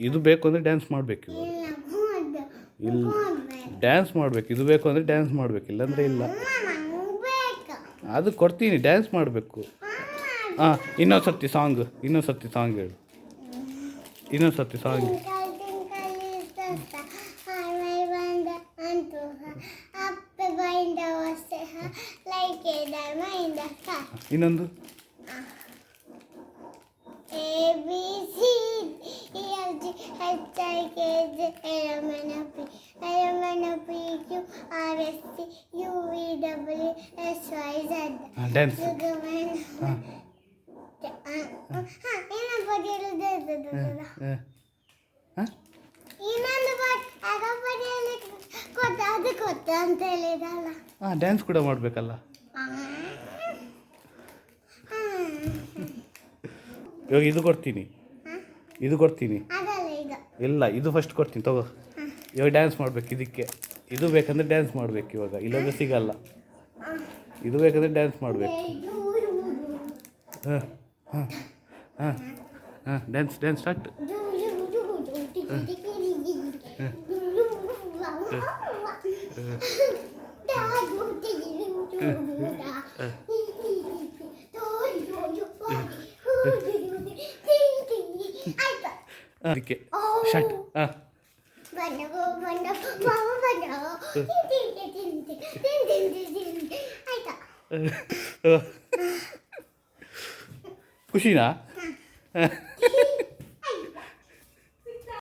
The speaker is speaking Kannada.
ಇದು ಬೇಕು ಅಂದರೆ ಡ್ಯಾನ್ಸ್ ಮಾಡಬೇಕು ಇವಾಗ. ಇಲ್ಲ ಡ್ಯಾನ್ಸ್ ಮಾಡಬೇಕು. ಇದು ಬೇಕು ಅಂದರೆ ಡ್ಯಾನ್ಸ್ ಮಾಡಬೇಕು, ಇಲ್ಲಾಂದರೆ ಇಲ್ಲ. ಅದು ಕೊಡ್ತೀನಿ, ಡ್ಯಾನ್ಸ್ ಮಾಡಬೇಕು. ಹಾಂ, ಇನ್ನೊಂದು ಸರ್ತಿ ಸಾಂಗ್ ಹೇಳು. ಇನ್ನೊಂದು ಸರ್ತಿ ಸಾಂಗ್ ಇನ್ನೊಂದು ಡ್ಯಾನ್ಸ್. ಹಾಂ, ಡ್ಯಾನ್ಸ್ ಕೂಡ ಮಾಡಬೇಕಲ್ಲ. ಇವಾಗ ಇದು ಕೊಡ್ತೀನಿ. ಇಲ್ಲ, ಇದು ಫಸ್ಟ್ ಕೊಡ್ತೀನಿ ತಗೋ. ಇವಾಗ ಡ್ಯಾನ್ಸ್ ಮಾಡ್ಬೇಕು ಇದಕ್ಕೆ. ಇದು ಬೇಕಂದ್ರೆ ಡ್ಯಾನ್ಸ್ ಮಾಡ್ಬೇಕು ಇವಾಗ, ಇಲ್ಲಾಂದ್ರೆ ಸಿಗಲ್ಲ. ಇದು ಬೇಕಂದ್ರೆ ಡ್ಯಾನ್ಸ್ ಮಾಡಬೇಕು. ಹಾಂ ಹಾಂ ಹಾಂ ಹಾಂ, ಡ್ಯಾನ್ಸ್ ಸ್ಟಾರ್ಟ್. ಅದಕ್ಕೆ ಶಟ್. ಹಾಂ, ಖುಷಿನಾ?